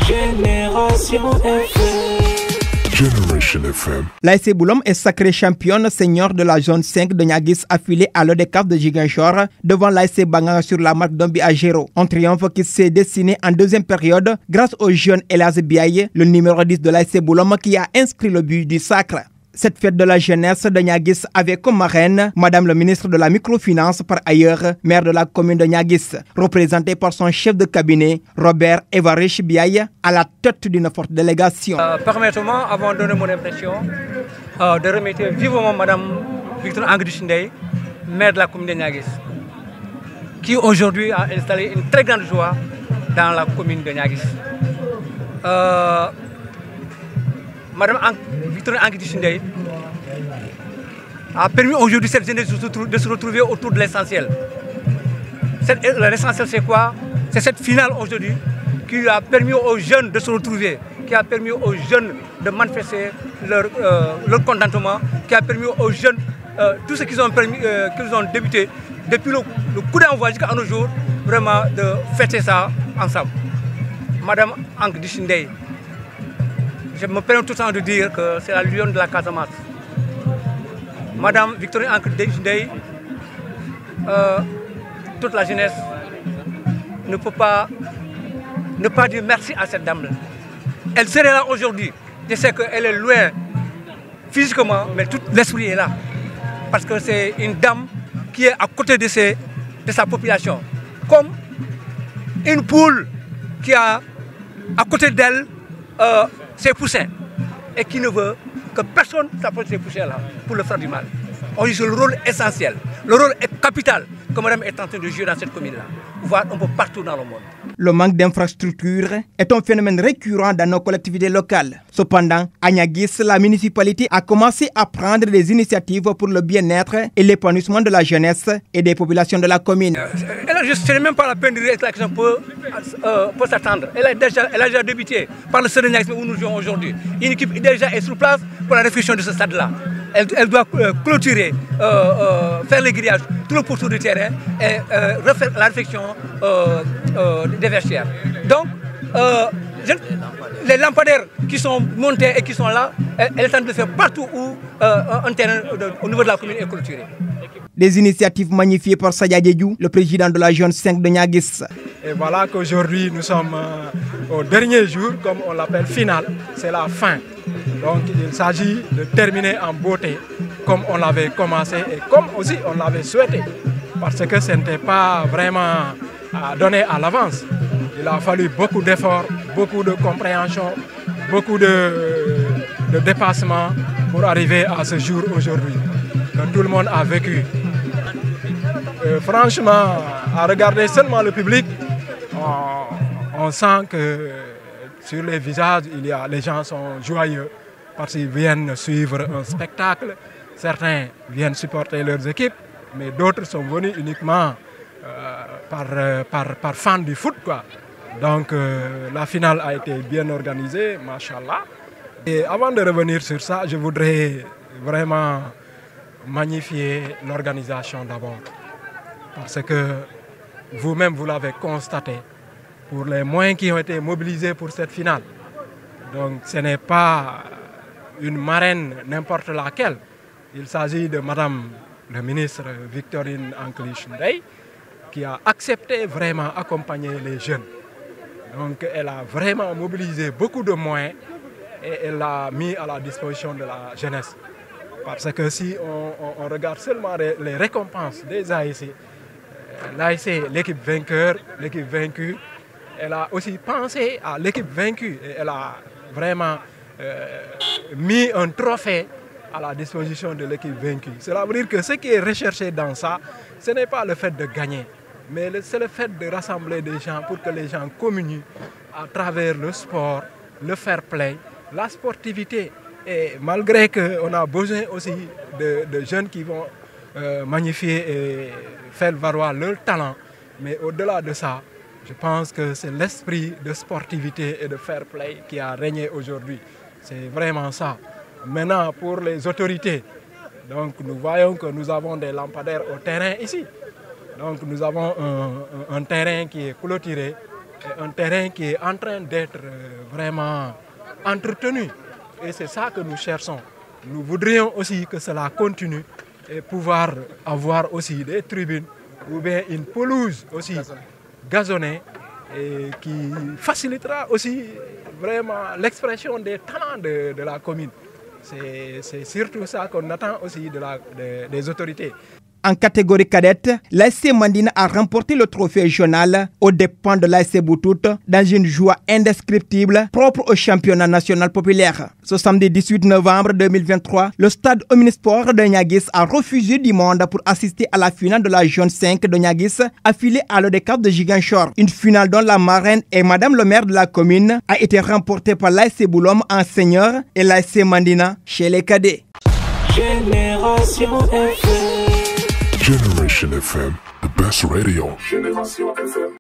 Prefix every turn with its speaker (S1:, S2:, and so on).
S1: Génération FM.
S2: Generation FM.
S3: L'ASC Bouloum est sacrée championne senior de la zone 5 de Niaguis affiliée à l'ODCAV de Ziguinchor devant l'ASC Bangan sur la marque d'un but à 0. Un triomphe qui s'est dessiné en deuxième période grâce au jeune Elas Biaye, le numéro 10 de l'ASC Bouloum qui a inscrit le but du sacre. Cette fête de la jeunesse de Niaguis avait comme marraine Madame le ministre de la Microfinance, par ailleurs maire de la commune de Niaguis, représentée par son chef de cabinet, Robert Evarich Biaye, à la tête d'une forte délégation.
S4: Permettez-moi, avant de donner mon impression, de remercier vivement Madame Victorine Anguedou-Chindeye, maire de la commune de Niaguis, qui aujourd'hui a installé une très grande joie dans la commune de Niaguis. Madame Victorine Anguedou-Chindeye a permis aujourd'hui cette jeunesse de se retrouver autour de l'essentiel. L'essentiel, c'est quoi? C'est cette finale aujourd'hui qui a permis aux jeunes de se retrouver, qui a permis aux jeunes de manifester leur contentement, qui a permis aux jeunes, tout ce qu'ils ont débuté depuis le coup d'envoi jusqu'à nos jours, vraiment de fêter ça ensemble. Madame Anguedou-Chindeye, je me permets tout le temps de dire que c'est la lionne de la Casamance. Madame Victorine Anguedou-Chindeye, toute la jeunesse ne peut pas ne pas dire merci à cette dame-là. Elle serait là aujourd'hui. Je sais qu'elle est loin physiquement, mais tout l'esprit est là. Parce que c'est une dame qui est à côté de sa population. Comme une poule qui a à côté d'elle ses poussins et qui ne veut que personne s'approche de ces poussins-là pour le faire du mal. On dit que le rôle essentiel, le rôle capital que madame est en train de jouer dans cette commune-là, voire un peu partout dans le monde.
S3: Le manque d'infrastructures est un phénomène récurrent dans nos collectivités locales. Cependant, à Niaguis, la municipalité a commencé à prendre des initiatives pour le bien-être et l'épanouissement de la jeunesse et des populations de la commune.
S4: Ce n'est même pas la peine de dire que l'action peut s'attendre. Elle a déjà débuté par le Sénégal où nous jouons aujourd'hui. Une équipe déjà est sur place pour la réflexion de ce stade-là. Elle doit clôturer, faire les grillages, tout le pourtour du terrain et refaire la réflexion des vestiaires. Donc, les lampadaires qui sont montés et qui sont là, elle est en train de faire partout où un terrain au niveau de la commune est clôturé.
S3: Des initiatives magnifiées par Sadia Diédiou, le président de la Zone 5 de Niaguis.
S5: Et voilà qu'aujourd'hui nous sommes au dernier jour, comme on l'appelle finale, c'est la fin. Donc il s'agit de terminer en beauté, comme on l'avait commencé et comme aussi on l'avait souhaité. Parce que ce n'était pas vraiment donné à l'avance. Il a fallu beaucoup d'efforts, beaucoup de compréhension, beaucoup de dépassement pour arriver à ce jour aujourd'hui. Donc tout le monde a vécu. Franchement, à regarder seulement le public, on sent que sur les visages, les gens sont joyeux parce qu'ils viennent suivre un spectacle. Certains viennent supporter leurs équipes, mais d'autres sont venus uniquement par fans du foot, quoi. Donc la finale a été bien organisée, machallah. Et avant de revenir sur ça, je voudrais vraiment magnifier l'organisation d'abord. Parce que vous-même, vous l'avez constaté, pour les moyens qui ont été mobilisés pour cette finale. Donc ce n'est pas une marraine n'importe laquelle. Il s'agit de Madame le ministre Victorine Anguedou-Chindeye qui a accepté vraiment accompagner les jeunes. Donc elle a vraiment mobilisé beaucoup de moyens et elle l'a mis à la disposition de la jeunesse. Parce que si on regarde seulement les récompenses des ASC, l'ASC, l'équipe vainqueur, l'équipe vaincue, elle a aussi pensé à l'équipe vaincue et elle a vraiment mis un trophée à la disposition de l'équipe vaincue. Cela veut dire que ce qui est recherché dans ça, ce n'est pas le fait de gagner, mais c'est le fait de rassembler des gens pour que les gens communient à travers le sport, le fair play, la sportivité. Et malgré qu'on a besoin aussi de jeunes qui vont magnifier et faire valoir leur talent, mais au-delà de ça, je pense que c'est l'esprit de sportivité et de fair play qui a régné aujourd'hui. C'est vraiment ça. Maintenant, pour les autorités, donc nous voyons que nous avons des lampadaires au terrain ici. Donc nous avons un terrain qui est clôturé est un terrain qui est en train d'être vraiment entretenu. Et c'est ça que nous cherchons. Nous voudrions aussi que cela continue et pouvoir avoir aussi des tribunes ou bien une pelouse aussi gazonnée et qui facilitera aussi vraiment l'expression des talents de la commune. C'est surtout ça qu'on attend aussi des autorités.
S3: En catégorie cadette, l'ASC Mandina a remporté le trophée journal aux dépens de l'ASC Boutout dans une joie indescriptible propre au championnat national populaire. Ce samedi 18 novembre 2023, le stade Omnisport de Niaguis a refusé du monde pour assister à la finale de la Zone 5 de Niaguis affiliée à l'ODCAV de Ziguinchor. Une finale dont la marraine et Madame le maire de la commune a été remportée par l'ASC Boulom en senior et l'ASC Mandina chez les cadets.
S2: Génération FM, the best radio. Génération FM.